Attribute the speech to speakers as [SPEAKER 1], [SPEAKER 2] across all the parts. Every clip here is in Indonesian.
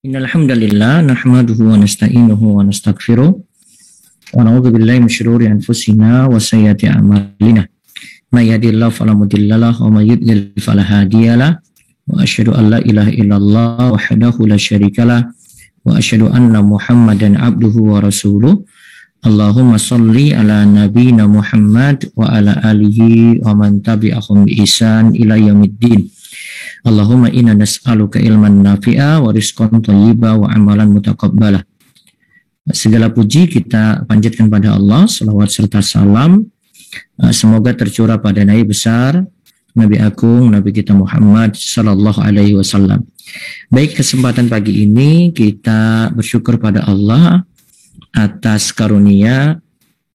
[SPEAKER 1] Innal hamdalillah nahmaduhu wa nasta'inuhu wa nastaghfiruh wa na'udzu billahi min syururi anfusina wa sayyiati a'malina. May yahdihillahu fala mudhillalah wa may yudlil fala hadiyalah. Wa asyhadu an la ilaha illallah wahdahu la syarikalah wa asyhadu anna Muhammadan abduhu wa rasuluh. Allahumma shalli ala nabiyyina Muhammad wa ala alihi wa man tabi'ahum bi ihsan ila yaumiddin. Allahumma inna nas'aluka ilman nafi'a wa rizqan thayyiba wa amalan mutaqabbala. Segala puji kita panjatkan pada Allah, salawat serta salam semoga tercurah pada Nabi besar, Nabi agung, Nabi kita Muhammad sallallahu alaihi wasallam. Baik, kesempatan pagi ini kita bersyukur pada Allah atas karunia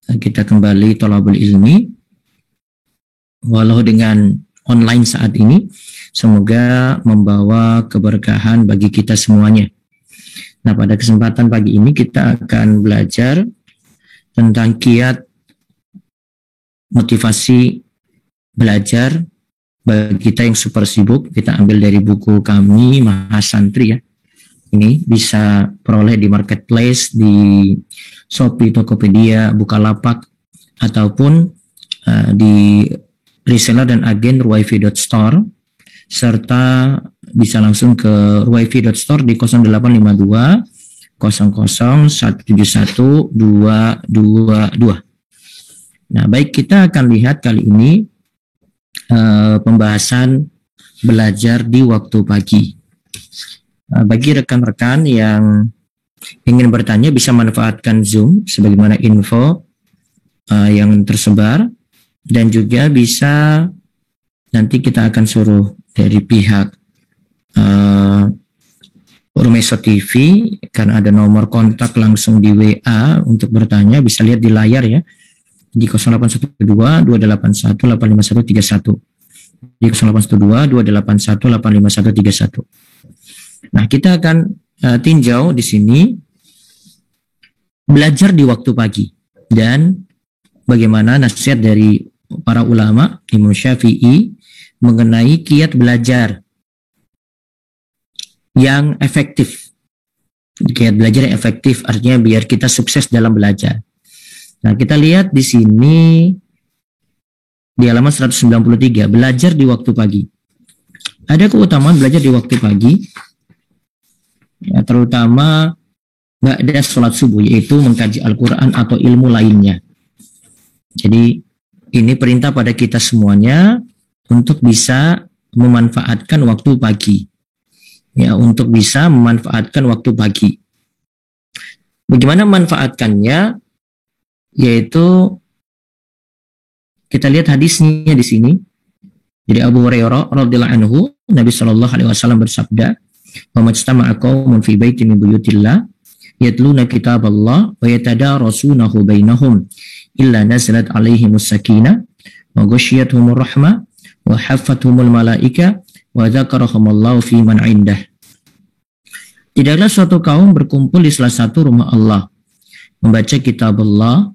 [SPEAKER 1] kita kembali thalabul ilmi walau dengan online saat ini. Semoga membawa keberkahan bagi kita semuanya. Nah, pada kesempatan pagi ini kita akan belajar tentang kiat motivasi belajar bagi kita yang super sibuk. Kita ambil dari buku kami Mahasantri ya. Ini bisa peroleh di marketplace, di Shopee, Tokopedia, Bukalapak, ataupun di reseller dan agen ruwaifi.store, serta bisa langsung ke ruwaifi.store di 0852 00 171 222. Nah, baik, kita akan lihat kali ini pembahasan belajar di waktu pagi. Bagi rekan-rekan yang ingin bertanya bisa manfaatkan Zoom sebagaimana info yang tersebar, dan juga bisa nanti kita akan suruh dari pihak Urmeso TV, karena ada nomor kontak langsung di WA untuk bertanya, bisa lihat di layar ya, di 0812 281 85131, di 0812 281 85131. Nah, kita akan tinjau di sini belajar di waktu pagi dan bagaimana nasihat dari para ulama Imam Syafi'i mengenai kiat belajar yang efektif. Kiat belajar yang efektif artinya biar kita sukses dalam belajar. Nah, kita lihat di sini di halaman 193, belajar di waktu pagi. Ada keutamaan belajar di waktu pagi, ya, terutama ba'da sholat subuh, yaitu mengkaji Al-Quran atau ilmu lainnya. Jadi ini perintah pada kita semuanya untuk bisa memanfaatkan waktu pagi. Ya, untuk bisa memanfaatkan waktu pagi. Bagaimana memanfaatkannya? Yaitu kita lihat hadisnya di sini. Jadi Abu Hurairah radhiyallahu anhu, Nabi sallallahu alaihi wasallam bersabda, "Wa majtama'a qaumun fi baitin min buyutillah yatluna kitaballah wa yatadarasunahu bainahum illa nazalat alaihimus sakinah wa ghasyiyatuhumur rahmah wa haffathumul malaika wa dzakarahumullahu fi man indah." Tidaklah suatu kaum berkumpul di salah satu rumah Allah, membaca kitab Allah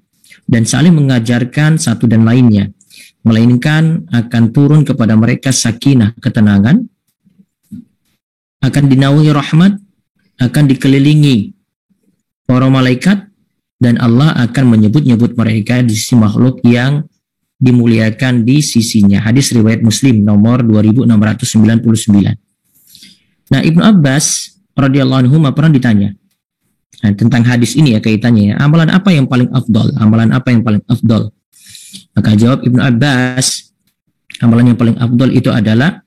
[SPEAKER 1] dan saling mengajarkan satu dan lainnya, melainkan akan turun kepada mereka sakinah, ketenangan, akan dinaungi rahmat, akan dikelilingi para malaikat, dan Allah akan menyebut-nyebut mereka di sisi makhluk yang dimuliakan di sisinya. Hadis riwayat Muslim nomor 2699. Nah, Ibnu Abbas radhiyallahu anhu pernah ditanya tentang hadis ini ya, kaitannya ya, amalan apa yang paling afdol? Amalan apa yang paling afdol? Maka jawab Ibnu Abbas, amalan yang paling afdol itu adalah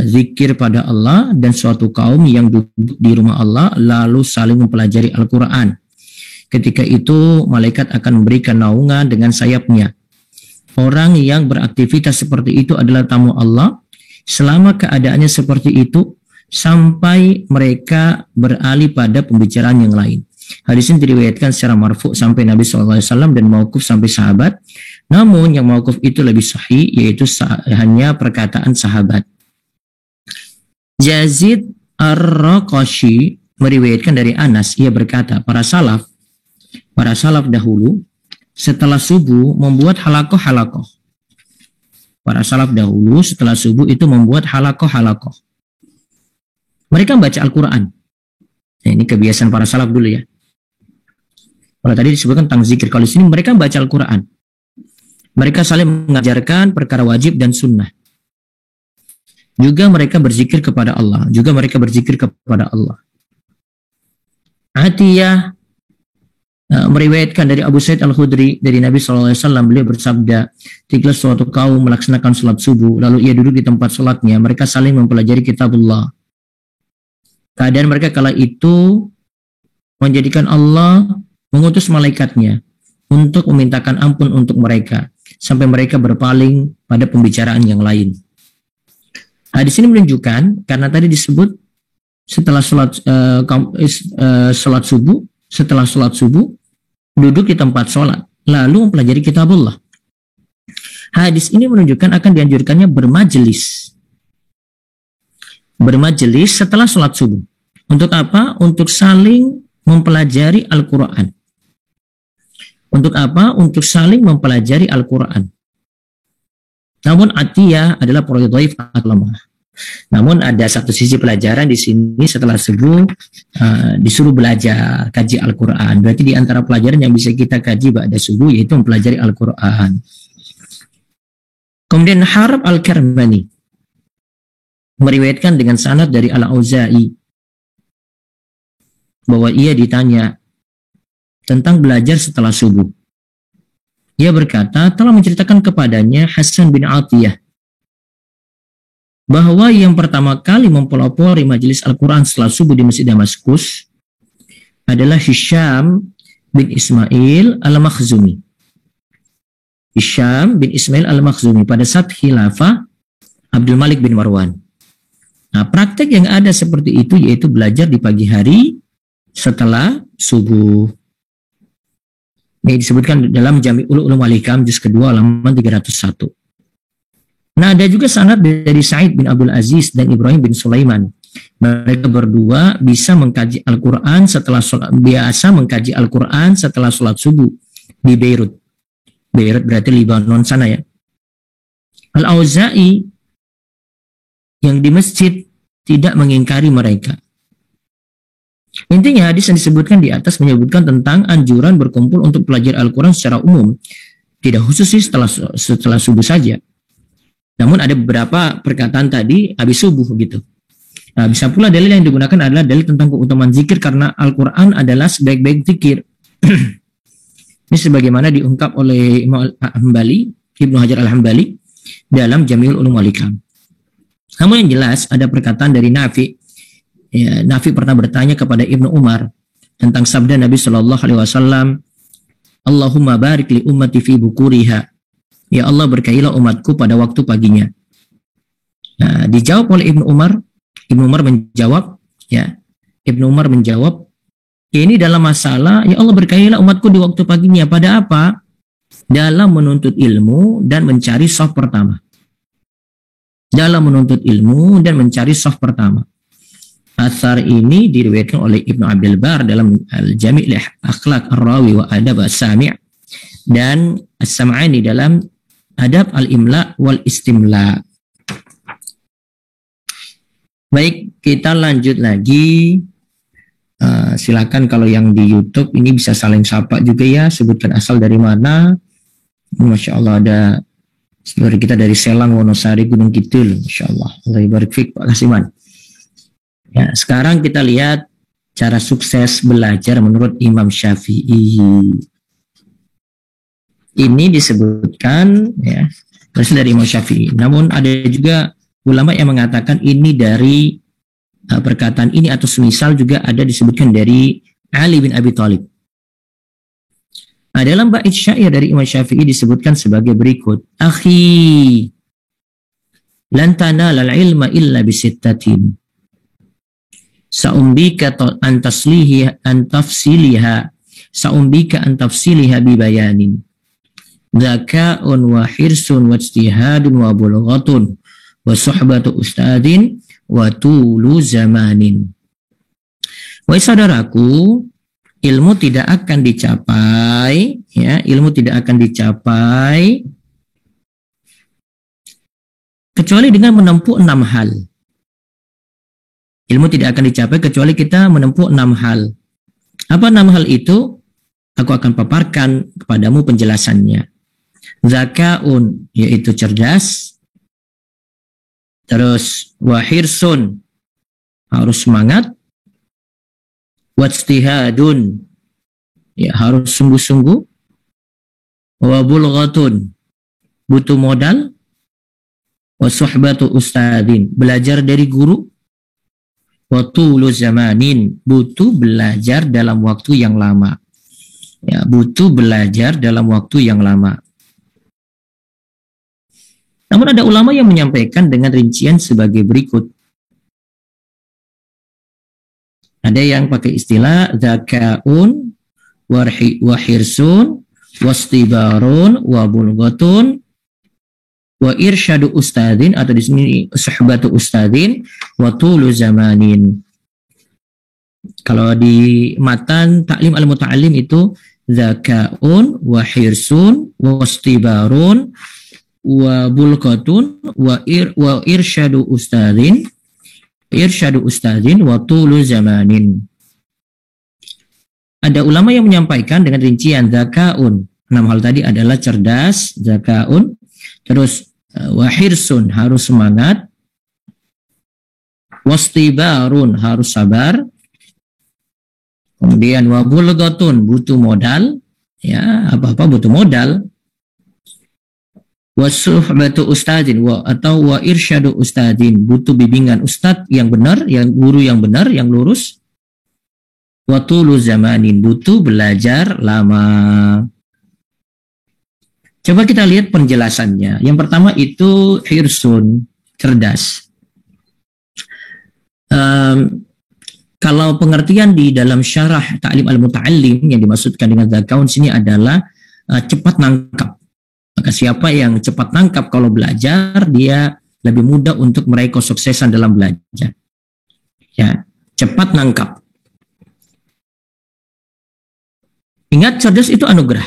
[SPEAKER 1] zikir pada Allah dan suatu kaum yang duduk di rumah Allah lalu saling mempelajari Al-Quran. Ketika itu malaikat akan memberikan naungan dengan sayapnya. Orang yang beraktivitas seperti itu adalah tamu Allah selama keadaannya seperti itu sampai mereka beralih pada pembicaraan yang lain. Hadis ini diriwayatkan secara marfu sampai Nabi SAW dan mauquf sampai sahabat. Namun yang mauquf itu lebih sahih, yaitu hanya perkataan sahabat. Yazid Ar-Raqashi meriwayatkan dari Anas, ia berkata, para salaf dahulu setelah subuh membuat halakoh-halakoh. Para salaf dahulu setelah subuh itu membuat halakoh-halakoh. Mereka membaca Al-Quran. Nah, ini kebiasaan para salaf dulu ya. Kalau tadi disebutkan tentang zikir, kalau di sini mereka baca Al-Quran. Mereka saling mengajarkan perkara wajib dan sunnah. Juga mereka berzikir kepada Allah. Atiyah meriwayatkan dari Abu Sa'id Al-Khudri dari Nabi SAW, beliau bersabda, ketika suatu kaum melaksanakan sholat subuh, lalu ia duduk di tempat sholatnya, mereka saling mempelajari kitabullah. Keadaan mereka kala itu menjadikan Allah mengutus malaikatnya untuk memintakan ampun untuk mereka, sampai mereka berpaling pada pembicaraan yang lain. Di sini menunjukkan, karena tadi disebut setelah sholat subuh, duduk di tempat sholat, lalu mempelajari kitabullah. Hadis ini menunjukkan akan dianjurkannya bermajelis setelah sholat subuh. Untuk apa? Untuk saling mempelajari Al-Quran. Untuk apa? Untuk saling mempelajari Al-Quran. Namun Atiyah adalah perawi dhaif atau lemah. Namun ada satu sisi pelajaran di sini, setelah subuh disuruh belajar kaji Al-Quran. Berarti di antara pelajaran yang bisa kita kaji ba'da subuh yaitu mempelajari Al-Quran. Kemudian Harb Al-Karmani meriwayatkan dengan sanad dari Al-Auza'i bahwa ia ditanya tentang belajar setelah subuh. Ia berkata, telah menceritakan kepadanya Hasan bin Atiyah bahwa yang pertama kali mempelopori majelis Al-Quran setelah subuh di Masjid Damaskus adalah Hisham bin Ismail Al-Makhzumi. Hisham bin Ismail Al-Makhzumi pada saat khilafah Abdul Malik bin Marwan. Nah, praktek yang ada seperti itu yaitu belajar di pagi hari setelah subuh. Ini disebutkan dalam Jami'ul Ulum Wal-Hikam juz kedua halaman 301. Nah, ada juga sanad dari Sa'id bin Abdul Aziz dan Ibrahim bin Sulaiman. Mereka berdua bisa mengkaji Al-Quran setelah sholat subuh di Beirut. Beirut berarti Libanon sana ya. Al-Auza'i yang di masjid tidak mengingkari mereka. Intinya hadis yang disebutkan di atas menyebutkan tentang anjuran berkumpul untuk belajar Al-Quran secara umum. Tidak khusus sih setelah subuh saja. Namun ada beberapa perkataan tadi habis subuh gitu. Nah, bisa pula dalil yang digunakan adalah dalil tentang keutamaan zikir karena Al-Quran adalah sebaik-baik zikir. Ini sebagaimana diungkap oleh Imam Al-Hambali, Ibnu Hajar Al-Hambali dalam Jami'ul Ulum Wal-Hikam. Namun yang jelas ada perkataan dari Nafi. Ya, Nafi pernah bertanya kepada Ibnu Umar tentang sabda Nabi Shallallahu Alaihi Wasallam, Allahumma barik li ummati fi bukuriha. Ya Allah, berkailah umatku pada waktu paginya. Nah, dijawab oleh Ibnu Umar. Ibnu Umar menjawab, ini dalam masalah ya Allah berkailah umatku di waktu paginya. Pada apa? Dalam menuntut ilmu dan mencari shaf pertama. Athar ini diriwayatkan oleh Ibnu Abdul Bar dalam Al-Jami' li Akhlaq Ar-Rawi wa Adab As-Sami' dan As-Sam'ani dalam Adab Al-Imla wal Istimla. Baik, kita lanjut lagi. Silakan kalau yang di YouTube ini bisa saling sapa juga ya, sebutkan asal dari mana. Masya Allah, ada saudara kita dari Selang, Wonosari, Gunung Kidul. Masya Allah, Allah barik fiik Pak Kasiman. Ya, sekarang kita lihat cara sukses belajar menurut Imam Syafi'i. Ini disebutkan ya berasal dari Imam Syafi'i. Namun ada juga ulama yang mengatakan ini dari perkataan ini atau semisal juga ada disebutkan dari Ali bin Abi Thalib. Nah, dalam bait syair dari Imam Syafi'i disebutkan sebagai berikut. Akhi, lan tanalal ilma illa bisittatin. Sa'umbika an tafsiliha bibayanin. Dzaka'un wa hirsun wa ijtihadun wa bulghatun wa suhbatu ustadin wa tulu zamanin. Wahai saudaraku, ilmu tidak akan dicapai kecuali dengan menempuh 6 hal. Ilmu tidak akan dicapai kecuali kita menempuh 6 hal. Apa 6 hal itu? Aku akan paparkan kepadamu penjelasannya. Zakaun, yaitu cerdas. Terus wahirsun, harus semangat. Wajtihadun, ya harus sungguh-sungguh. Wabulghatun, butuh modal. Wasuhbatu ustadin, belajar dari guru. Watulu zamanin, butuh belajar dalam waktu yang lama. Ya, butuh belajar dalam waktu yang lama. Namun ada ulama yang menyampaikan dengan rincian sebagai berikut. Ada yang pakai istilah zakaun, wahirsun, wastibarun, wabulghatun, wa irsyadu ustadin, atau di sini suhbatu ustadin, wa tulu zamanin. Kalau di matan Ta'lim al-Muta'allim itu zakaun, wahirsun, wastibarun, wa bulghatun, wa irsyadu ustadin, wa tulu zamanin. Ada ulama yang menyampaikan dengan rincian zakaun. 6 hal tadi adalah cerdas, zakaun. Terus wahirsun, harus semangat. Wastibarun, harus sabar. Kemudian wabulghatun, butuh modal. Ya, apa-apa butuh modal. Wasuhbatu ustadin, atau wa irsyadu ustadin, butuh bimbingan ustadz yang benar, yang guru yang benar, yang lurus. Watulu zamanin, butuh belajar lama. Coba kita lihat penjelasannya. Yang pertama itu hirsun, cerdas. Kalau pengertian di dalam syarah Ta'lim al-Muta'allim yang dimaksudkan dengan zakaun sini adalah cepat nangkap. Maka siapa yang cepat nangkap kalau belajar, dia lebih mudah untuk meraih kesuksesan dalam belajar. Ya, cepat nangkap. Ingat, cerdas itu anugerah.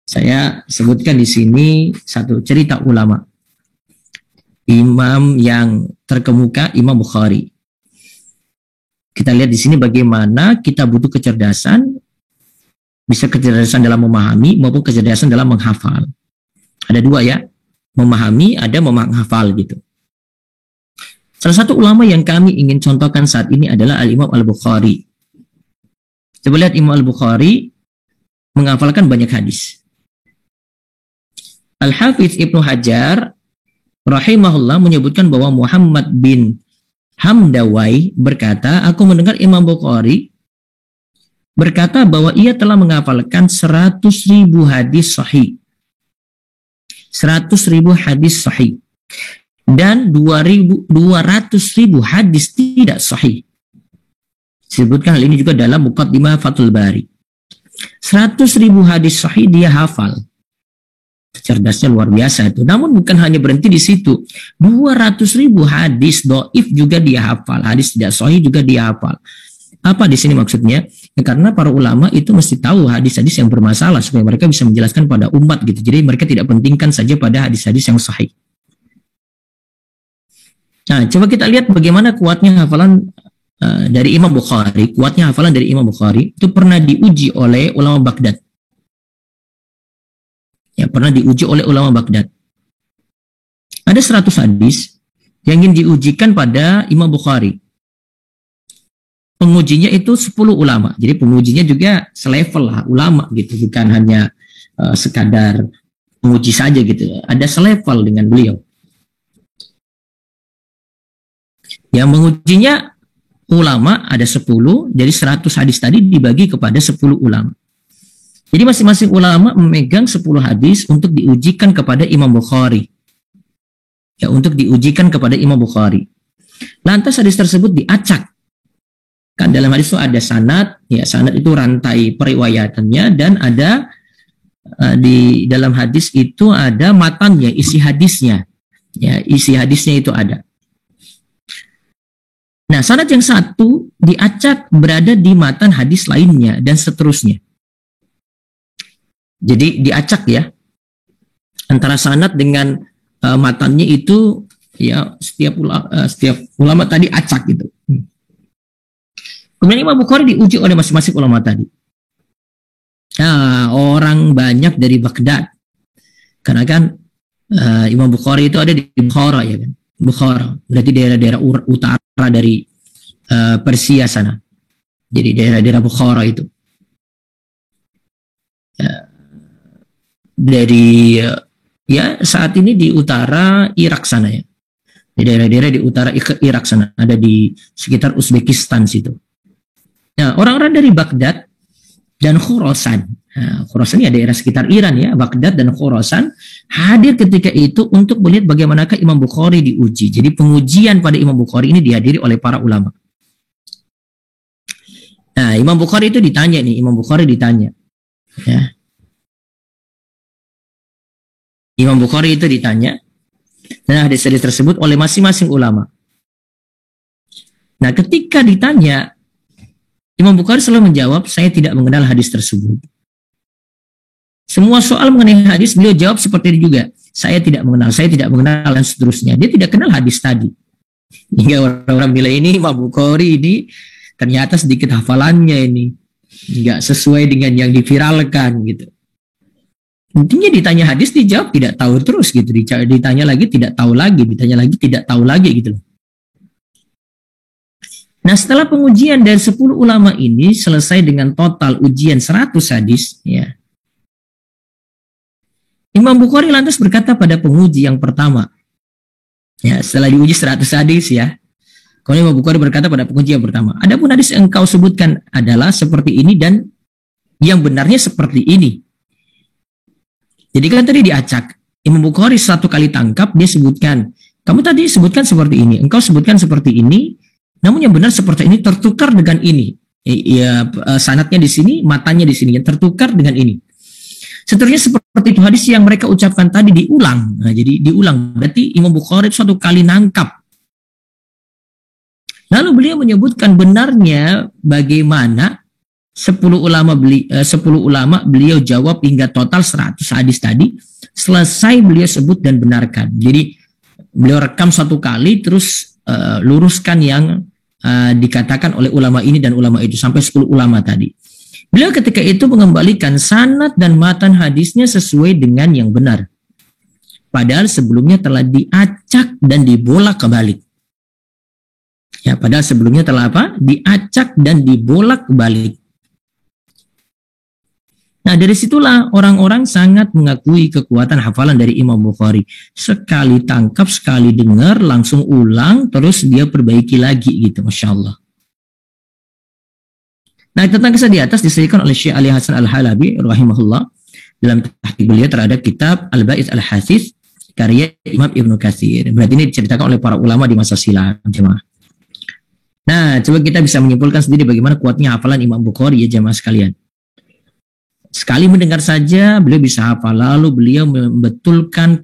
[SPEAKER 1] Saya sebutkan di sini satu cerita ulama. Imam yang terkemuka, Imam Bukhari. Kita lihat di sini bagaimana kita butuh kecerdasan, bisa kecerdasan dalam memahami maupun kecerdasan dalam menghafal. Ada dua ya, memahami, ada menghafal gitu. Salah satu ulama yang kami ingin contohkan saat ini adalah Al-Imam Al-Bukhari. Coba lihat Imam Al-Bukhari menghafalkan banyak hadis. Al-Hafiz Ibnu Hajar rahimahullah menyebutkan bahwa Muhammad bin Hamdawai berkata, aku mendengar Imam Bukhari berkata bahwa ia telah menghafalkan 100.000 hadis sahih. 100.000 hadis sahih. Dan 200.000 hadis tidak sahih. Disebutkan hal ini juga dalam Muqaddimah Fathul Bari. 100.000 hadis sahih dia hafal. Cerdasnya luar biasa itu. Namun bukan hanya berhenti di situ. 200.000 hadis dhaif juga dia hafal. Hadis tidak sahih juga dia hafal. Apa di sini maksudnya? Ya, karena para ulama itu mesti tahu hadis-hadis yang bermasalah supaya mereka bisa menjelaskan pada umat gitu. Jadi mereka tidak pentingkan saja pada hadis-hadis yang sahih. Nah, coba kita lihat bagaimana kuatnya hafalan dari Imam Bukhari. Kuatnya hafalan dari Imam Bukhari itu pernah diuji oleh ulama Baghdad. Ya, pernah diuji oleh ulama Baghdad. Ada 100 hadis yang ingin diujikan pada Imam Bukhari. Pengujinya itu 10 ulama. Jadi pengujinya juga selevel lah, ulama gitu. Bukan hanya sekadar penguji saja gitu. Ada selevel dengan beliau. Yang mengujinya ulama ada 10, jadi 100 hadis tadi dibagi kepada 10 ulama. Jadi masing-masing ulama memegang 10 hadis untuk diujikan kepada Imam Bukhari. Ya, untuk diujikan kepada Imam Bukhari. Lantas hadis tersebut diacak. Kan dalam hadis itu ada sanad, ya sanad itu rantai periwayatannya, dan ada di dalam hadis itu ada matannya, isi hadisnya. Ya, isi hadisnya itu ada. Nah, sanad yang satu diacak berada di matan hadis lainnya dan seterusnya. Jadi diacak ya. Antara sanad dengan matannya itu Ya, setiap ulama tadi acak gitu. Kemudian Imam Bukhari diuji oleh masing-masing ulama tadi. Nah, orang banyak dari Baghdad. Karena kan Imam Bukhari itu ada di Bukhara ya kan. Bukhara, berarti daerah-daerah utara dari Persia sana. Jadi daerah-daerah Bukhara itu. Dari ya saat ini di utara Irak sana ya. Di daerah-daerah di utara Irak sana, ada di sekitar Uzbekistan situ. Nah, orang-orang dari Baghdad dan Khurasan. Nah, Khurasan ini daerah sekitar Iran ya, Baghdad dan Khurasan hadir ketika itu untuk melihat bagaimanakah Imam Bukhari diuji. Jadi pengujian pada Imam Bukhari ini dihadiri oleh para ulama. Nah, Imam Bukhari itu ditanya nih, ya. Imam Bukhari itu ditanya, dan hadis-hadis tersebut oleh masing-masing ulama. Nah, ketika ditanya, Imam Bukhari selalu menjawab, saya tidak mengenal hadis tersebut. Semua soal mengenai hadis, beliau jawab seperti ini juga. Saya tidak mengenal, dan seterusnya. Dia tidak kenal hadis tadi. Hingga orang-orang bilang ini, Imam Bukhari ini, ternyata sedikit hafalannya ini. Nggak sesuai dengan yang diviralkan gitu. Intinya ditanya hadis, dijawab tidak tahu terus gitu. Ditanya lagi tidak tahu lagi, ditanya lagi tidak tahu lagi gitu. Nah, setelah pengujian dari 10 ulama ini selesai dengan total ujian 100 hadis, ya. Imam Bukhari lantas berkata pada penguji yang pertama. Ya, setelah diuji 100 hadis ya. Kemudian Imam Bukhari berkata pada penguji yang pertama, adapun hadis yang engkau sebutkan adalah seperti ini dan yang benarnya seperti ini. Jadi kan tadi diacak. Imam Bukhari satu kali tangkap, dia sebutkan, kamu tadi sebutkan seperti ini, engkau sebutkan seperti ini, namun yang benar seperti ini tertukar dengan ini. Ya, sanadnya di sini, matanya di sini, yang tertukar dengan ini. Seterusnya seperti itu hadis yang mereka ucapkan tadi diulang. Nah, jadi diulang. Berarti Imam Bukhari satu kali nangkap. Lalu beliau menyebutkan benarnya bagaimana 10 ulama beliau jawab hingga total 100 hadis tadi, selesai beliau sebut dan benarkan. Jadi beliau rekam satu kali terus luruskan yang dikatakan oleh ulama ini dan ulama itu sampai 10 ulama tadi. Beliau ketika itu mengembalikan sanad dan matan hadisnya sesuai dengan yang benar. Padahal sebelumnya telah diacak dan dibolak-balik. Ya, padahal sebelumnya telah apa? Diacak dan dibolak-balik. Nah, dari situlah orang-orang sangat mengakui kekuatan hafalan dari Imam Bukhari. Sekali tangkap, sekali dengar, langsung ulang, terus dia perbaiki lagi gitu, Masya Allah. Nah, tentang kisah di atas disebutkan oleh Syekh Ali Hasan Al-Halabi rahimahullah dalam tahqiq beliau terhadap kitab Al-Ba'is Al-Hasis karya Imam Ibnu Katsir. Berarti ini diceritakan oleh para ulama di masa silam, jemaah. Nah, coba kita bisa menyimpulkan sendiri bagaimana kuatnya hafalan Imam Bukhari ya jemaah sekalian. Sekali mendengar saja beliau bisa hafal, lalu beliau membetulkan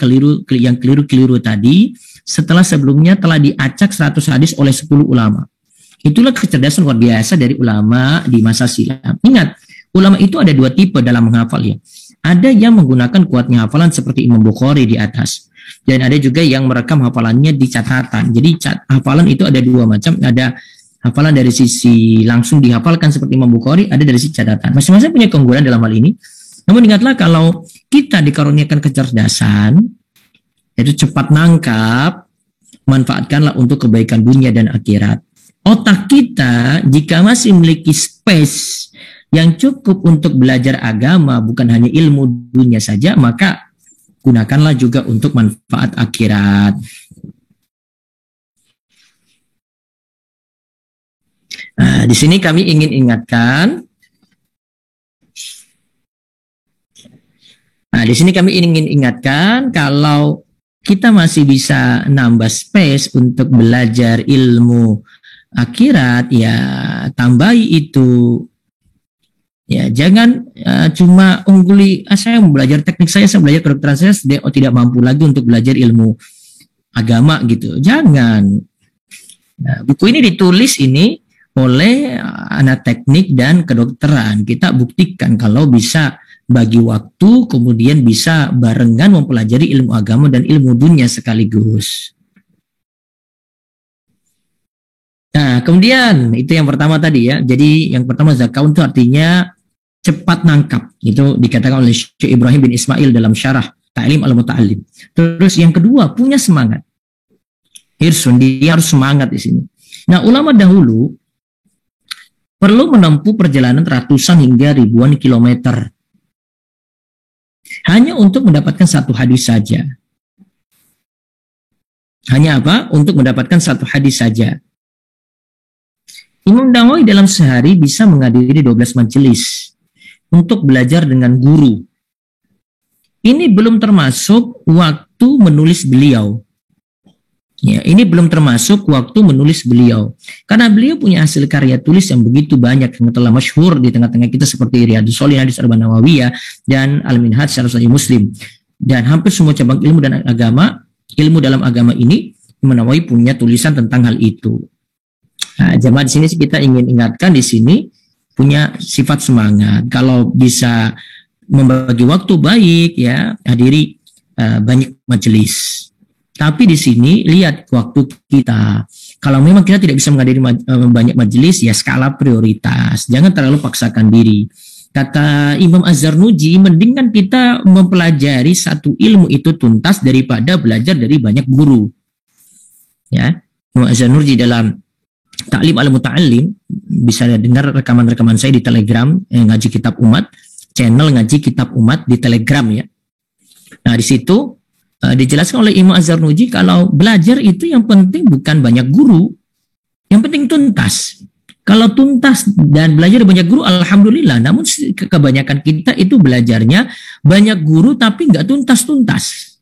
[SPEAKER 1] yang keliru-keliru tadi setelah sebelumnya telah diacak 100 hadis oleh 10 ulama. Itulah kecerdasan luar biasa dari ulama di masa silam. Ingat, ulama itu ada dua tipe dalam menghafal ya. Ada yang menggunakan kuatnya hafalan seperti Imam Bukhari di atas. Dan ada juga yang merekam hafalannya di catatan. Jadi hafalan itu ada dua macam. Ada hafalan dari sisi langsung dihafalkan seperti Imam Bukhari, ada dari sisi catatan. Masing-masing punya keunggulan dalam hal ini. Namun ingatlah kalau kita dikaruniakan kecerdasan, yaitu cepat nangkap, manfaatkanlah untuk kebaikan dunia dan akhirat. Otak kita jika masih memiliki space yang cukup untuk belajar agama, bukan hanya ilmu dunia saja, maka gunakanlah juga untuk manfaat akhirat. Nah, di sini kami ingin ingatkan. Kalau kita masih bisa nambah space untuk belajar ilmu akhirat, ya tambahi itu. Ya, jangan cuma ungguli, saya mau belajar teknik saya belajar kedokteran saya, tidak mampu lagi untuk belajar ilmu agama gitu. Jangan. Nah, buku ini ditulis ini oleh anak teknik dan kedokteran. Kita buktikan kalau bisa bagi waktu, kemudian bisa barengan mempelajari ilmu agama dan ilmu dunia sekaligus. Nah, kemudian itu yang pertama tadi ya. Jadi yang pertama zakaun itu artinya cepat nangkap. Itu dikatakan oleh Syekh Ibrahim bin Ismail dalam syarah Ta'lim al-Muta'allim. Terus yang kedua, punya semangat. Hirsun, dia harus semangat di sini. Nah, ulama dahulu perlu menempuh perjalanan ratusan hingga ribuan kilometer hanya untuk mendapatkan satu hadis saja. Hanya apa? Untuk mendapatkan satu hadis saja. Imam Nawawi dalam sehari bisa menghadiri 12 majelis untuk belajar dengan guru. Ini belum termasuk waktu menulis beliau. Ya, ini belum termasuk waktu menulis beliau. Karena beliau punya hasil karya tulis yang begitu banyak yang telah masyhur di tengah-tengah kita seperti Riyadhus Shalihin, Hadits Arba'in Nawawiyah, dan Al-Minhaj Syarh Sahih Muslim. Dan hampir semua cabang ilmu dan agama, ilmu dalam agama ini, Imam Nawawi punya tulisan tentang hal itu. Nah, jemaah di sini kita ingin ingatkan di sini punya sifat semangat. Kalau bisa membagi waktu baik ya, hadiri banyak majelis. Tapi di sini lihat waktu kita. Kalau memang kita tidak bisa menghadiri banyak majelis, ya skala prioritas. Jangan terlalu paksakan diri. Kata Imam Az-Zarnuji, mendingan kita mempelajari satu ilmu itu tuntas daripada belajar dari banyak guru. Ya, Imam Az-Zarnuji dalam Ta'lim al-Muta'allim, bisa dengar rekaman-rekaman saya di Telegram, ngaji kitab umat, channel ngaji kitab umat di Telegram ya. Nah, di situ dijelaskan oleh Imam Az-Zarnuji kalau belajar itu yang penting bukan banyak guru, yang penting tuntas. Kalau tuntas dan belajar banyak guru, alhamdulillah. Namun kebanyakan kita itu belajarnya banyak guru tapi nggak tuntas-tuntas.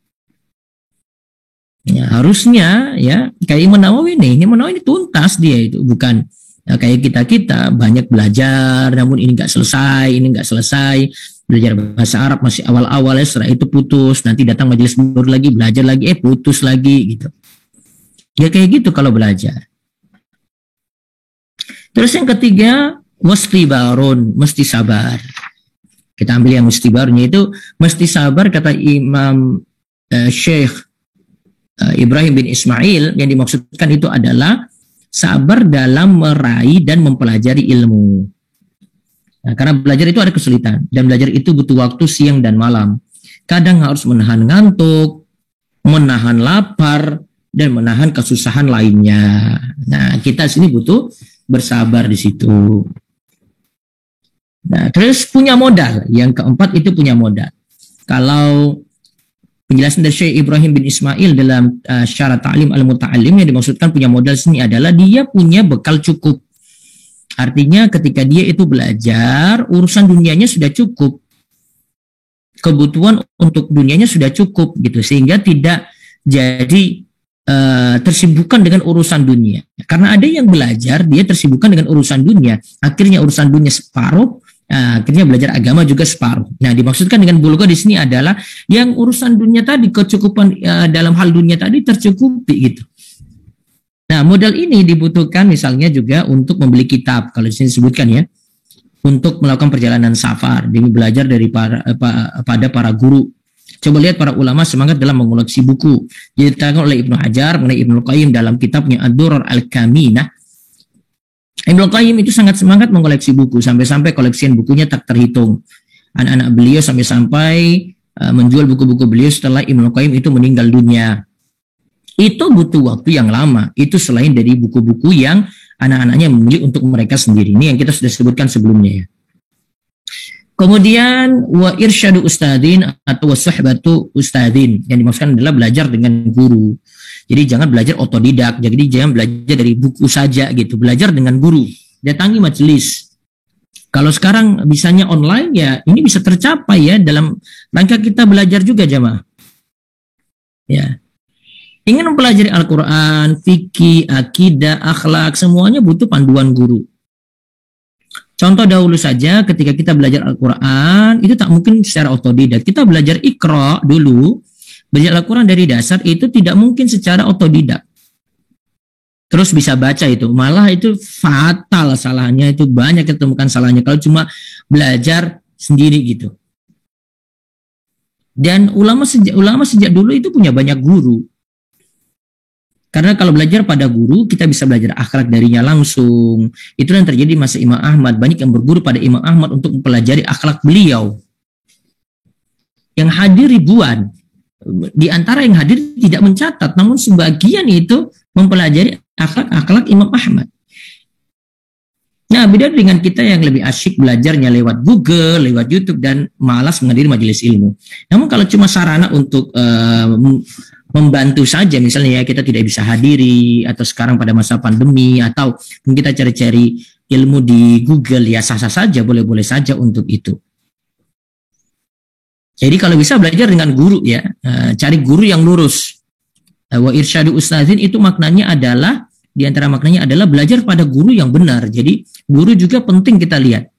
[SPEAKER 1] Ya, harusnya ya kayak Imam Nawawi ini tuntas dia itu, bukan kayak kita banyak belajar namun ini nggak selesai, belajar bahasa Arab masih awal-awal ya, setelah itu putus, nanti datang majelis baru lagi belajar lagi putus lagi gitu. Ya kayak gitu kalau belajar. Terus yang ketiga, wastibarun, mesti sabar. Kita ambil yang mustibarnya itu, mesti sabar kata Imam Syekh Ibrahim bin Ismail, yang dimaksudkan itu adalah sabar dalam meraih dan mempelajari ilmu. Nah, karena belajar itu ada kesulitan dan belajar itu butuh waktu siang dan malam. Kadang harus menahan ngantuk, menahan lapar, dan menahan kesusahan lainnya. Nah, kita sini butuh bersabar di situ. Nah, terus punya modal. Yang keempat itu punya modal. Kalau penjelasan dari Syekh Ibrahim bin Ismail dalam syarah Ta'lim al-Muta'allim, yang dimaksudkan punya modal sini adalah dia punya bekal cukup. Artinya ketika dia itu belajar, urusan dunianya sudah cukup. Kebutuhan untuk dunianya sudah cukup gitu, sehingga tidak jadi tersibukkan dengan urusan dunia. Karena ada yang belajar, dia tersibukkan dengan urusan dunia, akhirnya urusan dunia separuh, akhirnya belajar agama juga separuh. Nah, dimaksudkan dengan bulughah di sini adalah yang urusan dunia tadi, kecukupan dalam hal dunia tadi tercukupi gitu. Nah, modal ini dibutuhkan misalnya juga untuk membeli kitab, kalau di sini disebutkan ya, untuk melakukan perjalanan safar, demi belajar dari pada para guru. Coba lihat para ulama semangat dalam mengoleksi buku. Diterangkan oleh Ibnu Hajar mengenai Ibnu Qayyim dalam kitabnya Ad-Durar Al-Kaminah. Ibnu Qayyim itu sangat semangat mengoleksi buku, sampai-sampai koleksian bukunya tak terhitung. Anak-anak beliau sampai-sampai menjual buku-buku beliau setelah Ibnu Qayyim itu meninggal dunia. Itu butuh waktu yang lama. Itu selain dari buku-buku yang anak-anaknya memilih untuk mereka sendiri. Ini yang kita sudah sebutkan sebelumnya ya. Kemudian wa irsyadu ustadin atau wasahbatu ustadin, yang dimaksudkan adalah belajar dengan guru. Jadi jangan belajar otodidak, jadi jangan belajar dari buku saja gitu, belajar dengan guru. Datangi majelis. Kalau sekarang bisanya online ya, ini bisa tercapai ya dalam rangka kita belajar juga jamaah. Ya. Ingin mempelajari Al-Qur'an, fikih, akidah, akhlak, semuanya butuh panduan guru. Contoh dahulu saja ketika kita belajar Al-Quran, itu tak mungkin secara otodidak. Kita belajar Iqra dulu, belajar Al-Quran dari dasar, itu tidak mungkin secara otodidak. Terus bisa baca itu, malah itu fatal salahnya, itu banyak ketemukan salahnya kalau cuma belajar sendiri gitu. Dan ulama sejak dulu itu punya banyak guru. Karena kalau belajar pada guru, kita bisa belajar akhlak darinya langsung. Itu yang terjadi masa Imam Ahmad. Banyak yang berguru pada Imam Ahmad untuk mempelajari akhlak beliau. Yang hadir ribuan. Di antara yang hadir tidak mencatat, namun sebagian itu mempelajari akhlak Imam Ahmad. Nah, beda dengan kita yang lebih asyik belajarnya lewat Google, lewat YouTube, dan malas menghadiri majelis ilmu. Namun kalau cuma sarana untuk membantu saja, misalnya ya kita tidak bisa hadiri, atau sekarang pada masa pandemi, atau kita cari-cari ilmu di Google, ya sah-sah saja, boleh-boleh saja untuk itu. Jadi kalau bisa belajar dengan guru ya, cari guru yang lurus. Wa irsyadu ustadzin itu maknanya adalah, di antara maknanya adalah belajar pada guru yang benar. Jadi guru juga penting kita lihat.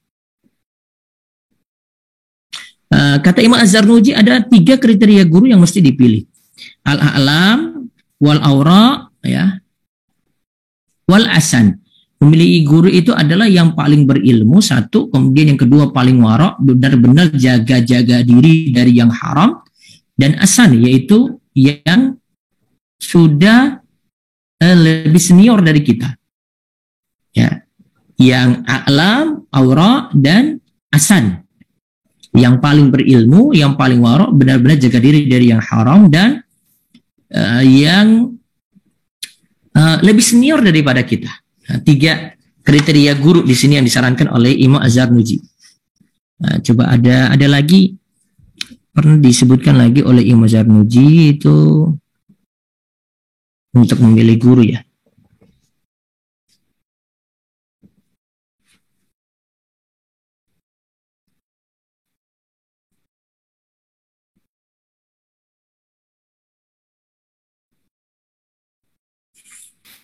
[SPEAKER 1] Kata Imam Az-Zarnuji ada 3 kriteria guru yang mesti dipilih. Al-a'lam, wal-aura, ya, wal-asan. Memilih guru itu adalah yang paling berilmu, satu. Kemudian yang kedua paling warok, benar-benar jaga-jaga diri dari yang haram. Dan asan, yaitu yang sudah lebih senior dari kita. Ya, yang a'lam, aura, dan asan. Yang paling berilmu, yang paling warok, benar-benar jaga diri dari yang haram, dan yang lebih senior daripada kita. Nah, 3 kriteria guru di sini yang disarankan oleh Imam Az-Zarnuji. Nah, coba ada lagi, pernah disebutkan lagi oleh Imam Az-Zarnuji itu untuk memilih guru ya.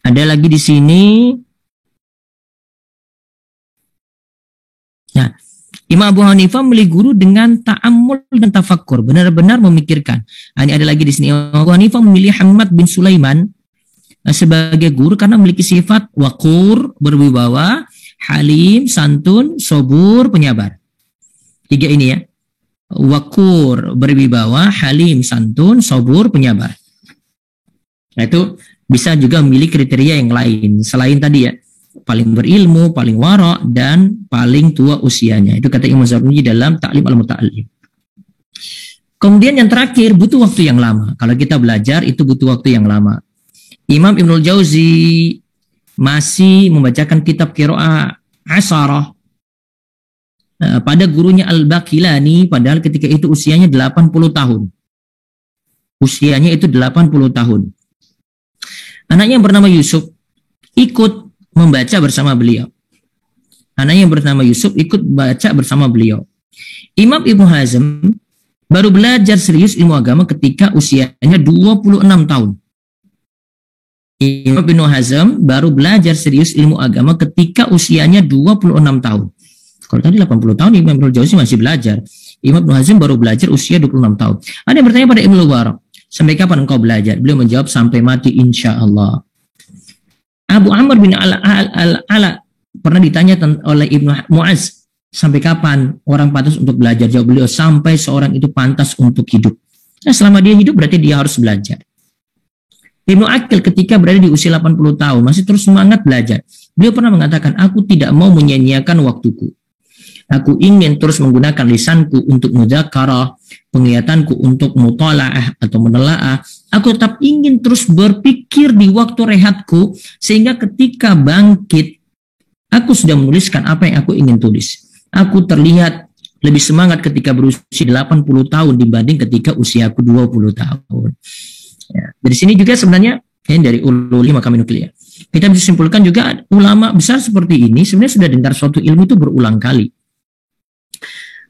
[SPEAKER 1] Ada lagi di sini. Nah, Imam Abu Hanifah memilih guru dengan ta'ammul dan tafakkur, benar-benar memikirkan. Nah, ini ada lagi di sini. Imam Abu Hanifah memilih Hamad bin Sulaiman sebagai guru karena memiliki sifat waqur, berwibawa, halim, santun, sobur, penyabar. 3 ini ya. Waqur, berwibawa, halim, santun, sobur, penyabar. Nah, itu bisa juga memilih kriteria yang lain selain tadi ya, paling berilmu, paling warok, dan paling tua usianya. Itu kata Imam Zarnuji dalam Ta'lim al-Muta'allim. Kemudian yang terakhir, butuh waktu yang lama. Kalau kita belajar itu butuh waktu yang lama. Imam Ibnul Jauzi masih membacakan kitab Qiraah Asharah pada gurunya Al-Baqilani, padahal ketika itu usianya 80 tahun. Usianya itu 80 tahun. Anaknya yang bernama Yusuf ikut membaca bersama beliau. Anaknya yang bernama Yusuf ikut baca bersama beliau. Imam Ibnu Hazm baru belajar serius ilmu agama ketika usianya 26 tahun. Imam Ibnu Hazm baru belajar serius ilmu agama ketika usianya 26 tahun. Kalau tadi 80 tahun, Imam Ibnul Jauzi masih belajar. Imam Ibnu Hazm baru belajar usia 26 tahun. Ada yang bertanya pada Ibnu Mubarak, sampai kapan engkau belajar? Beliau menjawab, sampai mati insya Allah. Abu Amr bin Ala pernah ditanya oleh Ibnu Mu'az, sampai kapan orang pantas untuk belajar? Jawab beliau, sampai seorang itu pantas untuk hidup. Nah, selama dia hidup berarti dia harus belajar. Ibnu Aqil ketika berada di usia 80 tahun masih terus semangat belajar. Beliau pernah mengatakan, aku tidak mau menyia-nyiakan waktuku. Aku ingin terus menggunakan lisanku untuk mudzakarah, penglihatanku untuk mutalaah atau menelaah. Aku tetap ingin terus berpikir di waktu rehatku, sehingga ketika bangkit, aku sudah menuliskan apa yang aku ingin tulis. Aku terlihat lebih semangat ketika berusia 80 tahun dibanding ketika usiaku 20 tahun. Ya, dari sini juga sebenarnya, dari ululi makam nuklia, kita bisa simpulkan juga ulama besar seperti ini sebenarnya sudah dengar suatu ilmu itu berulang kali.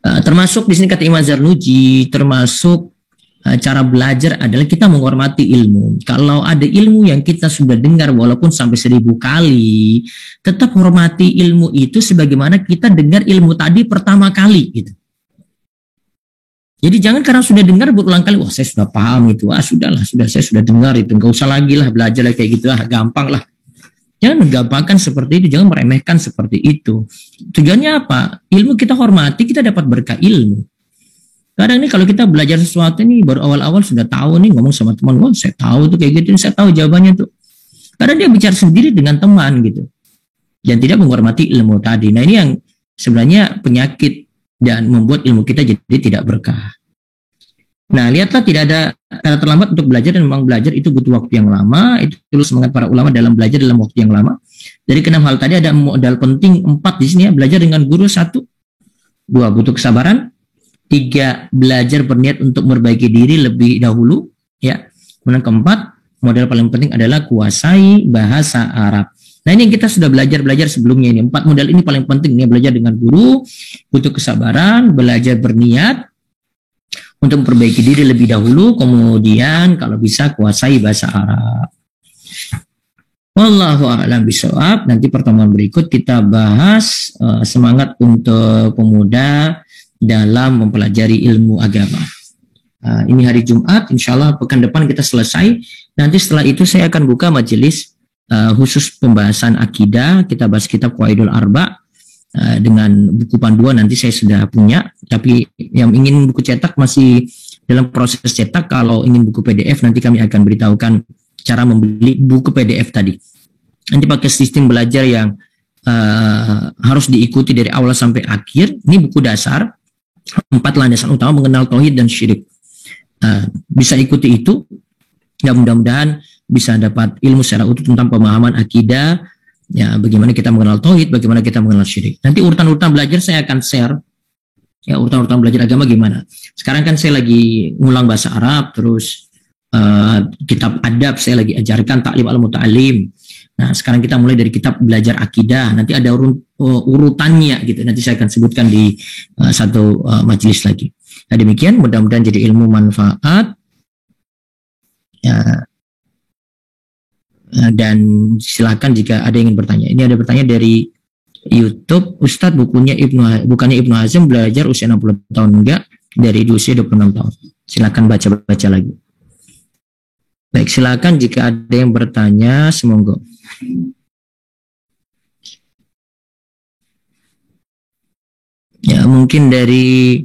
[SPEAKER 1] Termasuk di sini kata Imam Zarnuji, termasuk cara belajar adalah kita menghormati ilmu. Kalau ada ilmu yang kita sudah dengar walaupun sampai 1000 kali, tetap hormati ilmu itu sebagaimana kita dengar ilmu tadi pertama kali gitu. Jadi jangan karena sudah dengar berulang kali, wah saya sudah paham itu, sudahlah, saya sudah dengar itu, nggak usah lagi lah belajar kayak gitu, gampang lah. Jangan menggampangkan seperti itu, jangan meremehkan seperti itu. Tujuannya apa? Ilmu kita hormati, kita dapat berkah ilmu. Kadang ini kalau kita belajar sesuatu nih, baru awal-awal sudah tahu nih, ngomong sama teman, wah saya tahu tuh kayak gitu, saya tahu jawabannya tuh. Karena dia bicara sendiri dengan teman gitu. Dan tidak menghormati ilmu tadi. Nah ini yang sebenarnya penyakit dan membuat ilmu kita jadi tidak berkah. Nah lihatlah tidak ada kata terlambat untuk belajar, dan memang belajar itu butuh waktu yang lama. Itu dulu semangat para ulama dalam belajar dalam waktu yang lama. Dari keenam hal tadi ada modal penting 4 di sini ya. Belajar dengan guru 1, 2 butuh kesabaran, 3 belajar berniat untuk memperbaiki diri lebih dahulu ya. Kemudian keempat, modal paling penting adalah kuasai bahasa Arab. Nah ini yang kita sudah belajar sebelumnya ini. 4 modal ini paling penting nih, belajar dengan guru, butuh kesabaran, belajar berniat untuk memperbaiki diri lebih dahulu, kemudian kalau bisa kuasai bahasa Arab. Wallahu a'lam bishawab. Nanti pertemuan berikut kita bahas semangat untuk pemuda dalam mempelajari ilmu agama. Ini hari Jumat, insya Allah pekan depan kita selesai. Nanti setelah itu saya akan buka majelis khusus pembahasan akidah. Kita bahas kitab Qawaidul Arba dengan buku panduan nanti saya sudah punya. Tapi yang ingin buku cetak masih dalam proses cetak. Kalau ingin buku PDF nanti kami akan beritahukan cara membeli buku PDF tadi. Nanti pakai sistem belajar yang harus diikuti dari awal sampai akhir. Ini buku dasar, 4 landasan utama mengenal tauhid dan syirik. Bisa ikuti itu. Ya mudah-mudahan bisa dapat ilmu secara utuh tentang pemahaman akidah, ya bagaimana kita mengenal tauhid, bagaimana kita mengenal syirik. Nanti urutan-urutan belajar saya akan share. Ya urutan-urutan belajar agama gimana. Sekarang kan saya lagi ngulang bahasa Arab, terus kitab adab saya lagi ajarkan, taklim al-muta'alim. Nah sekarang kita mulai dari kitab belajar akidah. Nanti ada urutannya gitu. Nanti saya akan sebutkan di satu majelis lagi. Nah demikian, mudah-mudahan jadi ilmu manfaat. Ya. Dan silakan jika ada yang ingin bertanya. Ini ada pertanyaan dari YouTube. Ustadz, bukannya Ibnu Hazm belajar usia 60 tahun enggak, dari usia 26 tahun. Silakan baca-baca lagi. Baik, silakan jika ada yang bertanya, semoga. Ya, mungkin dari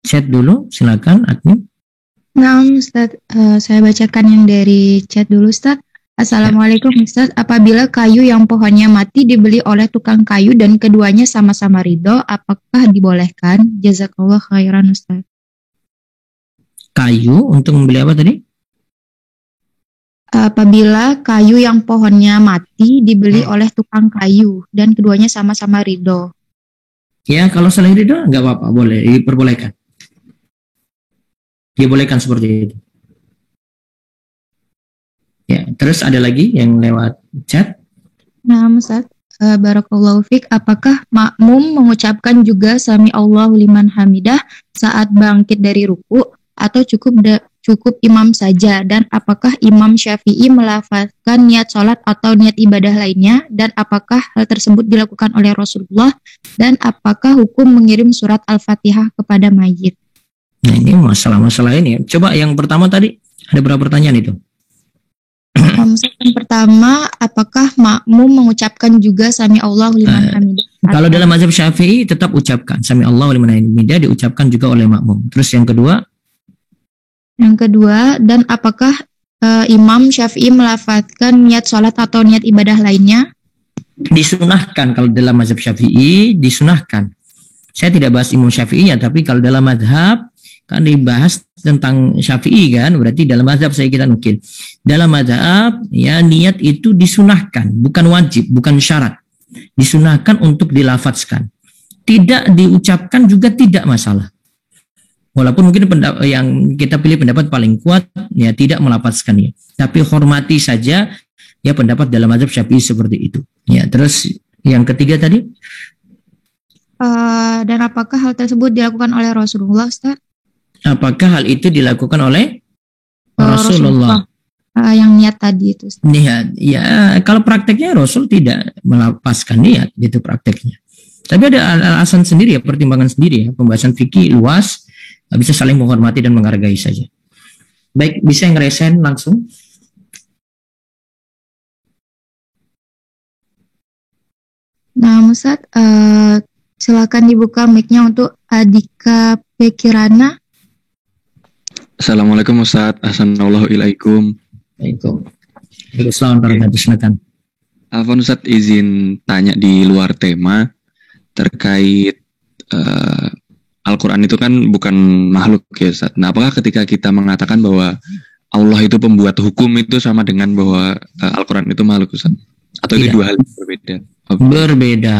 [SPEAKER 1] chat dulu, silakan admin.
[SPEAKER 2] Nah, Ustaz, saya bacakan yang dari chat dulu, Ustaz. Assalamualaikum, Ustaz. Apabila kayu yang pohonnya mati dibeli oleh tukang kayu dan keduanya sama-sama ridho, apakah dibolehkan? Jazakallah khairan, Ustaz.
[SPEAKER 1] Kayu untuk membeli apa tadi?
[SPEAKER 2] Apabila kayu yang pohonnya mati dibeli oleh tukang kayu dan keduanya sama-sama ridho.
[SPEAKER 1] Ya, kalau saling ridho nggak apa-apa, boleh diperbolehkan. Dibolehkan seperti itu. Ya, terus ada lagi yang lewat chat.
[SPEAKER 2] Nah, Ustaz, barakallahu fiik, apakah makmum mengucapkan juga sami Allahu liman hamidah saat bangkit dari ruku atau cukup imam saja, dan apakah Imam Syafi'i melafazkan niat sholat atau niat ibadah lainnya, dan apakah hal tersebut dilakukan oleh Rasulullah, dan apakah hukum mengirim surat Al-Fatihah kepada mayit?
[SPEAKER 1] Nah ini masalah-masalah ini. Coba yang pertama tadi, ada berapa pertanyaan itu?
[SPEAKER 2] Yang pertama, apakah makmum mengucapkan juga sami Allahu liman hamidah?
[SPEAKER 1] Kalau dalam mazhab Syafi'i tetap ucapkan sami Allahu liman hamidah, diucapkan juga oleh makmum. Terus yang kedua?
[SPEAKER 2] Yang kedua, dan apakah Imam Syafi'i melafazkan niat sholat atau niat ibadah lainnya?
[SPEAKER 1] Disunahkan, kalau dalam mazhab Syafi'i disunahkan. Saya tidak bahas Imam Syafi'i ya, tapi kalau dalam mazhab kan dibahas tentang Syafi'i kan, berarti dalam mazhab saya kita nukil. Dalam mazhab ya niat itu disunahkan, bukan wajib, bukan syarat. Disunahkan untuk dilafadzkan. Tidak diucapkan juga tidak masalah. Walaupun mungkin yang kita pilih pendapat paling kuat ya tidak melafadzkannya. Tapi hormati saja ya pendapat dalam mazhab Syafi'i seperti itu. Ya, terus yang ketiga tadi?
[SPEAKER 2] Dan apakah hal tersebut dilakukan oleh Rasulullah, Ustaz?
[SPEAKER 1] Apakah hal itu dilakukan oleh Rasulullah?
[SPEAKER 2] Yang niat tadi itu, Ustaz.
[SPEAKER 1] Niat, ya kalau prakteknya Rasul tidak melepaskan niat, itu prakteknya. Tapi ada alasan sendiri ya, pertimbangan sendiri ya, pembahasan fikih luas, bisa saling menghormati dan menghargai saja. Baik, bisa yang resen langsung.
[SPEAKER 2] Nah, Ustaz, silakan dibuka mic-nya untuk Adika Pekirana.
[SPEAKER 3] Assalamualaikum Ustaz. Assalamualaikum.
[SPEAKER 1] Waalaikumsalam. Islam silakan.
[SPEAKER 3] Afwan Ustaz, izin tanya di luar tema terkait Al-Quran itu kan bukan makhluk ya Ustaz. Nah, apakah ketika kita mengatakan bahwa Allah itu pembuat hukum itu sama dengan bahwa Al-Quran itu makhluk Ustaz? Atau
[SPEAKER 1] Tidak.
[SPEAKER 3] itu dua hal yang berbeda?
[SPEAKER 1] Berbeda.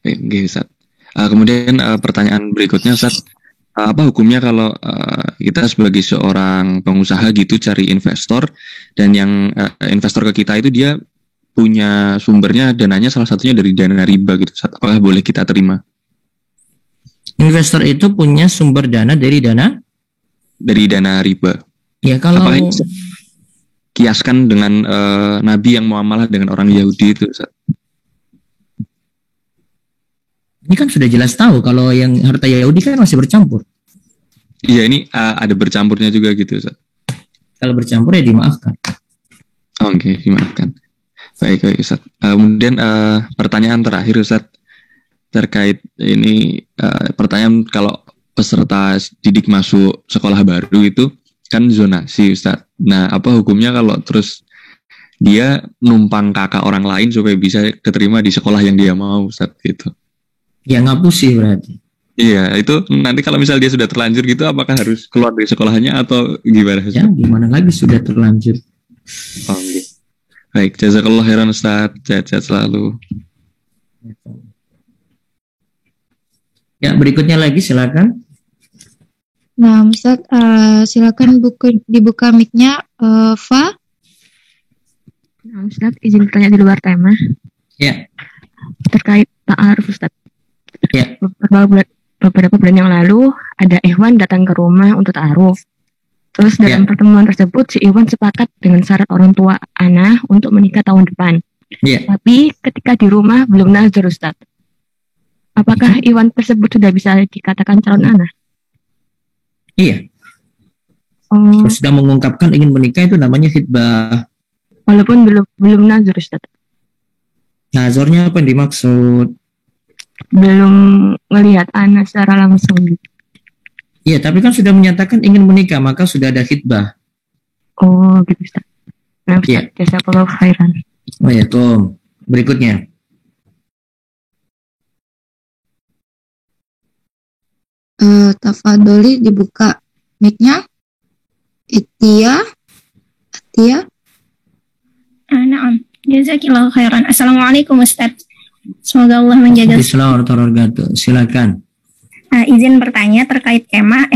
[SPEAKER 3] Oke Ustaz. Kemudian pertanyaan berikutnya Ustaz, apa hukumnya kalau kita sebagai seorang pengusaha gitu cari investor dan yang investor ke kita itu dia punya sumbernya dananya salah satunya dari dana riba gitu Ustaz. Apakah boleh kita terima?
[SPEAKER 1] Investor itu punya sumber dana dari dana
[SPEAKER 3] riba.
[SPEAKER 1] Ya kalau
[SPEAKER 3] apakah ini kiaskan dengan Nabi yang muamalah dengan orang Yahudi itu Ustaz?
[SPEAKER 1] ini kan sudah jelas tahu kalau yang harta Yahudi kan masih bercampur.
[SPEAKER 3] Iya, ini ada bercampurnya juga gitu Ustaz.
[SPEAKER 1] Kalau bercampur ya dimaafkan.
[SPEAKER 3] Oke, dimaafkan. Baik Ustaz. Kemudian pertanyaan terakhir Ustaz terkait ini pertanyaan kalau peserta didik masuk sekolah baru itu kan zonasi Ustaz. Nah, apa hukumnya kalau terus dia numpang kakak orang lain supaya bisa keterima di sekolah yang dia mau Ustaz gitu?
[SPEAKER 1] Ya ngapus sih berarti.
[SPEAKER 3] Iya, itu nanti kalau misal dia sudah terlanjur gitu apakah harus keluar dari sekolahnya atau gimana Ustaz?
[SPEAKER 1] Ya gimana lagi sudah terlanjur.
[SPEAKER 3] Oke. Baik, jazakallah khairan Ustaz. Sehat-sehat selalu.
[SPEAKER 1] Ya berikutnya lagi silakan.
[SPEAKER 2] Nah, Ustaz, silakan dibuka mic-nya, Fa.
[SPEAKER 4] Nah, Ustaz, izin bertanya di luar tema.
[SPEAKER 1] Ya.
[SPEAKER 4] Terkait ta'aruf Ustaz.
[SPEAKER 1] Ya.
[SPEAKER 4] Beberapa bulan yang lalu ada Ikhwan datang ke rumah untuk ta'aruf. Terus dalam pertemuan tersebut si Ikhwan sepakat dengan syarat orang tua Ana untuk menikah tahun depan.
[SPEAKER 1] Ya.
[SPEAKER 4] Tapi ketika di rumah belum nazar Ustaz. Apakah Ikhwan tersebut sudah bisa dikatakan calon Ana?
[SPEAKER 1] Iya.
[SPEAKER 4] Oh,
[SPEAKER 1] Sudah mengungkapkan ingin menikah itu namanya khitbah.
[SPEAKER 4] walaupun belum nazar Ustaz.
[SPEAKER 1] Nazarnya apa yang dimaksud?
[SPEAKER 4] Belum melihat Ana secara langsung.
[SPEAKER 1] Iya, tapi kan sudah menyatakan ingin menikah, maka sudah ada khitbah.
[SPEAKER 4] Oh, gitu Ustaz. Nah, Ustaz,
[SPEAKER 1] Iya.
[SPEAKER 4] jazakallahu khairan.
[SPEAKER 1] Oh ya, Tom. Berikutnya.
[SPEAKER 2] Tafadoli dibuka mic-nya. Itia.
[SPEAKER 5] Naam. Jazakillahu khairan. Assalamualaikum Ustaz. Semoga Allah menjaga.
[SPEAKER 1] Bismillahirrahmanirrahim. Silakan.
[SPEAKER 5] Izin bertanya terkait tema.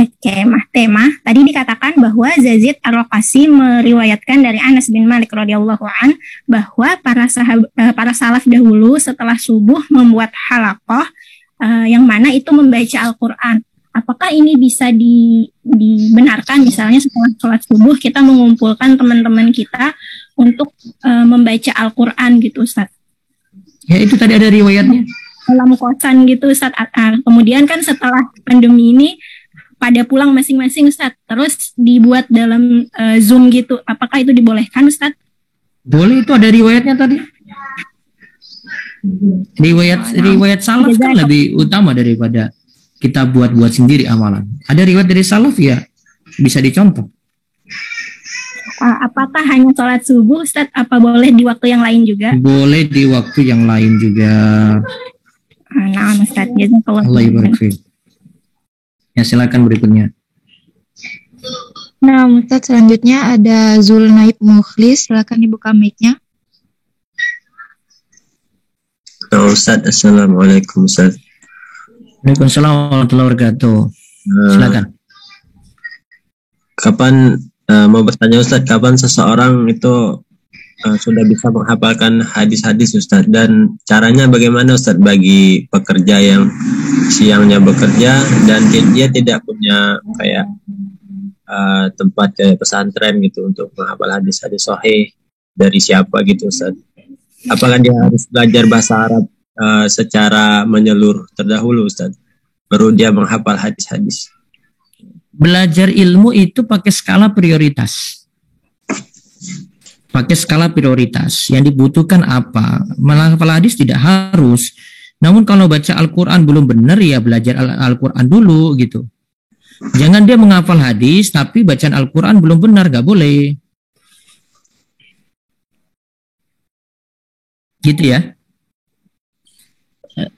[SPEAKER 5] Tadi dikatakan bahwa Yazid Ar-Raqasi meriwayatkan dari Anas bin Malik radhiyallahu an bahwa para salaf dahulu setelah subuh membuat halaqah yang mana itu membaca Al-Qur'an. Apakah ini bisa dibenarkan misalnya setelah sholat subuh kita mengumpulkan teman-teman kita untuk membaca Al-Qur'an gitu Ustaz?
[SPEAKER 1] Ya itu tadi ada riwayatnya.
[SPEAKER 5] Dalam kosan gitu Ustaz. Kemudian kan setelah pandemi ini pada pulang masing-masing Ustaz. Terus dibuat dalam Zoom gitu. Apakah itu dibolehkan Ustaz?
[SPEAKER 1] Boleh, itu ada riwayatnya tadi. Riwayat salaf kan lebih utama daripada kita buat sendiri amalan. Ada riwayat dari salaf ya bisa dicontoh.
[SPEAKER 5] Apakah hanya sholat subuh Ustaz? Apa boleh di waktu yang lain juga?
[SPEAKER 1] Boleh di waktu yang lain juga.
[SPEAKER 5] Nah Ustaz, jazakallahu
[SPEAKER 1] Allah ibarik. Ya silakan berikutnya.
[SPEAKER 2] Nah, Ustaz, selanjutnya ada Zulnaib Mukhlis. Silakan dibuka mic-nya.
[SPEAKER 6] Ustaz, assalamualaikum Ustaz.
[SPEAKER 1] Waalaikumsalam warahmatullahi wabarakatuh. Silakan.
[SPEAKER 6] Kapan mau bertanya Ustaz, kapan seseorang itu sudah bisa menghafalkan hadis-hadis Ustaz, dan caranya bagaimana Ustaz bagi pekerja yang siangnya bekerja dan dia tidak punya kayak tempat pesantren gitu untuk menghafal hadis-hadis sahih dari siapa gitu Ustaz? Apakah dia harus belajar bahasa Arab secara menyeluruh terdahulu Ustaz, baru dia menghafal hadis-hadis?
[SPEAKER 1] Belajar ilmu itu pakai skala prioritas. Pakai skala prioritas. Yang dibutuhkan apa? Menghafal hadis tidak harus. Namun kalau baca Al-Quran belum benar ya belajar Al-Quran dulu gitu. Jangan dia menghafal hadis tapi bacaan Al-Quran belum benar, gak boleh. Gitu ya.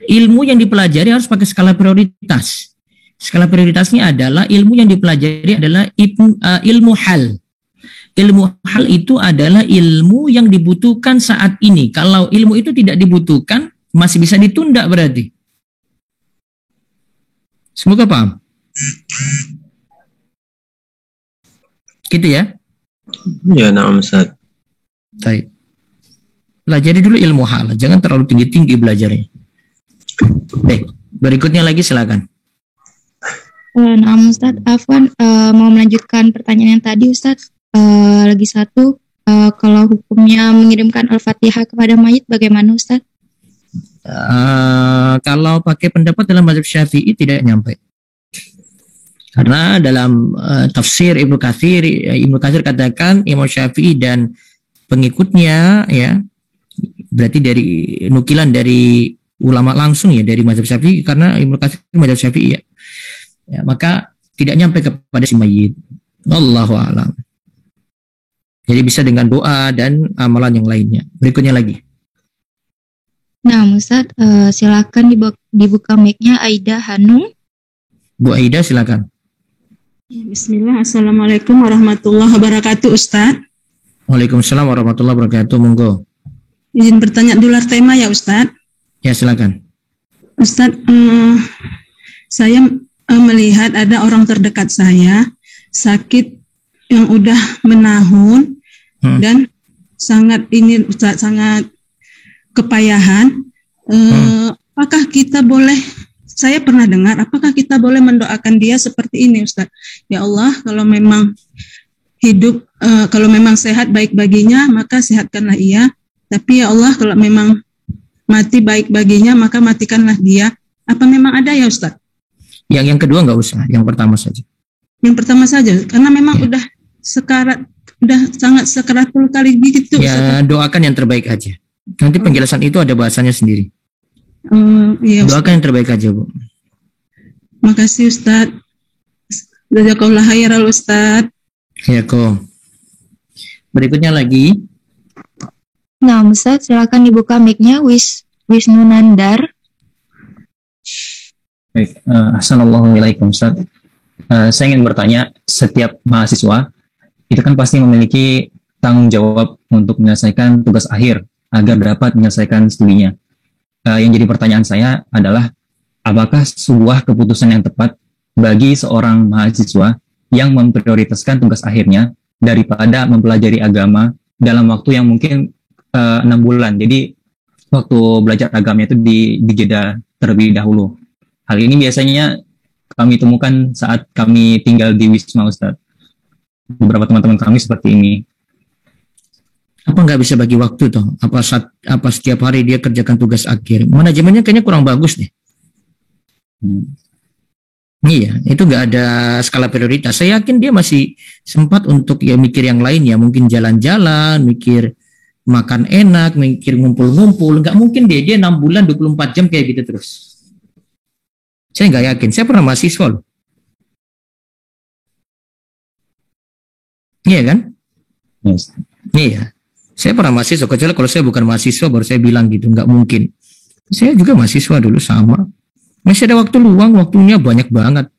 [SPEAKER 1] Ilmu yang dipelajari harus pakai skala prioritas. Skala prioritasnya adalah ilmu yang dipelajari adalah ilmu hal. Ilmu hal itu adalah ilmu yang dibutuhkan saat ini. Kalau ilmu itu tidak dibutuhkan, masih bisa ditunda berarti. Semoga paham. Gitu ya?
[SPEAKER 6] Ya, na'am Ustaz.
[SPEAKER 1] Baik. Pelajari dulu ilmu hal, jangan terlalu tinggi-tinggi belajarnya. Baik, berikutnya lagi silakan.
[SPEAKER 2] Nah, Ustadz, Afwan mau melanjutkan pertanyaan yang tadi, Ustadz. Lagi satu, kalau hukumnya mengirimkan Al-Fatihah kepada mayit, bagaimana, Ustadz?
[SPEAKER 1] Kalau pakai pendapat dalam mazhab Syafi'i tidak nyampe. Karena dalam tafsir Ibnu Katsir katakan Imam Syafi'i dan pengikutnya ya, berarti dari nukilan dari ulama langsung ya dari mazhab Syafi'i, karena Ibnu Katsir mazhab Syafi'i ya, maka tidak nyampe kepada si mayit. Wallahu a'lam. Jadi bisa dengan doa dan amalan yang lainnya. Berikutnya lagi.
[SPEAKER 2] Nah, Ustadz, silakan dibuka mic-nya Aida Hanum.
[SPEAKER 1] Bu Aida silakan.
[SPEAKER 7] Bismillah, Assalamualaikum warahmatullahi wabarakatuh, Ustadz.
[SPEAKER 1] Waalaikumsalam warahmatullahi wabarakatuh, monggo.
[SPEAKER 7] Izin bertanya dulu tema ya, Ustadz.
[SPEAKER 1] Ya, silakan.
[SPEAKER 7] Ustadz, saya melihat ada orang terdekat saya sakit yang udah menahun dan sangat Ustadz, sangat kepayahan. Apakah kita boleh, saya pernah dengar, apakah kita boleh mendoakan dia seperti ini, Ustadz? Ya Allah, kalau memang hidup, kalau memang sehat baik baginya, maka sehatkanlah ia. Tapi ya Allah, kalau memang mati baik baginya, maka matikanlah dia. Apa memang ada ya, Ustadz?
[SPEAKER 1] Yang kedua nggak usah, yang pertama saja.
[SPEAKER 7] Yang pertama saja, karena memang udah sekarat, udah sangat sekaratul kali gitu.
[SPEAKER 1] Ya, Ustadz, doakan yang terbaik aja. Nanti penjelasan itu ada bahasanya sendiri.
[SPEAKER 7] Iya,
[SPEAKER 1] doakan yang terbaik aja, Bu.
[SPEAKER 7] Makasih, Ustadz. Jazakallah khairan, Ustadz.
[SPEAKER 1] Ya, kok. Berikutnya lagi.
[SPEAKER 2] Nah, Ustadz, silakan dibuka mic-nya Wisnu Nandar.
[SPEAKER 8] Baik, assalamualaikum, Ustaz. Saya ingin bertanya, setiap mahasiswa itu kan pasti memiliki tanggung jawab untuk menyelesaikan tugas akhir agar dapat menyelesaikan studinya. Yang jadi pertanyaan saya adalah, apakah sebuah keputusan yang tepat bagi seorang mahasiswa yang memprioritaskan tugas akhirnya daripada mempelajari agama dalam waktu yang mungkin 6 bulan. Jadi waktu belajar agama itu dijeda terlebih dahulu. Hal ini biasanya kami temukan saat kami tinggal di Wisma, Ustadz. Beberapa teman-teman kami seperti ini.
[SPEAKER 1] Apa nggak bisa bagi waktu toh? Apa setiap hari dia kerjakan tugas akhir? Manajemennya kayaknya kurang bagus deh. Iya, itu nggak ada skala prioritas. Saya yakin dia masih sempat untuk ya mikir yang lain ya, mungkin jalan-jalan, mikir makan enak, mikir ngumpul-ngumpul. Nggak mungkin dia 6 bulan 24 jam kayak gitu terus. Saya nggak yakin. Saya pernah mahasiswa loh. Iya kan?
[SPEAKER 8] Yes.
[SPEAKER 1] Iya. Saya pernah mahasiswa. Kecuali kalau saya bukan mahasiswa baru saya bilang gitu. Nggak mungkin. Saya juga mahasiswa dulu sama. Masih ada waktu luang. Waktunya banyak banget.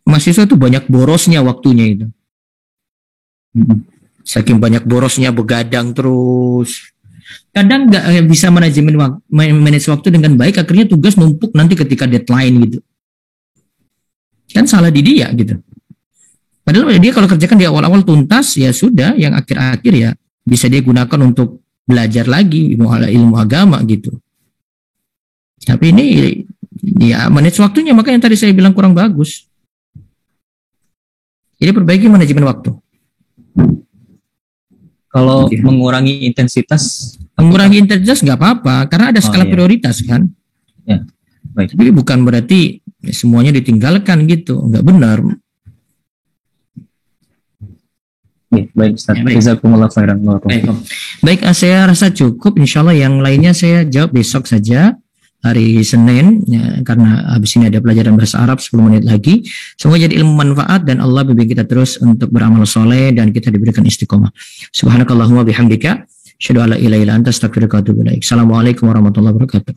[SPEAKER 1] Mahasiswa itu banyak borosnya waktunya itu. Saking banyak borosnya begadang terus. Kadang nggak bisa manage waktu dengan baik, akhirnya tugas numpuk nanti ketika deadline gitu. Kan salah di dia gitu. Padahal dia kalau kerjakan di awal-awal tuntas, ya sudah, yang akhir-akhir ya bisa dia gunakan untuk belajar lagi ilmu agama gitu. Tapi ini ya manage waktunya, makanya yang tadi saya bilang kurang bagus. Jadi perbaiki manajemen waktu.
[SPEAKER 8] Kalau mengurangi intensitas
[SPEAKER 1] nggak apa-apa, karena ada skala prioritas kan.
[SPEAKER 8] Ya, baik.
[SPEAKER 1] Tapi bukan berarti semuanya ditinggalkan gitu, nggak benar.
[SPEAKER 8] Ya, baik, Ustaz. Jazakumullah khairan.
[SPEAKER 1] Baik, saya rasa cukup. Insya Allah yang lainnya saya jawab besok saja. Hari Senin ya, karena habis ini ada pelajaran bahasa Arab 10 menit lagi. Semoga jadi ilmu manfaat dan Allah bimbing kita terus untuk beramal soleh dan kita diberikan istiqomah. Subhanakallahumma bihamdika Asyhadu an la ilaha illa anta astaghfiruka wa atubu ilaik. Assalamualaikum warahmatullahi wabarakatuh.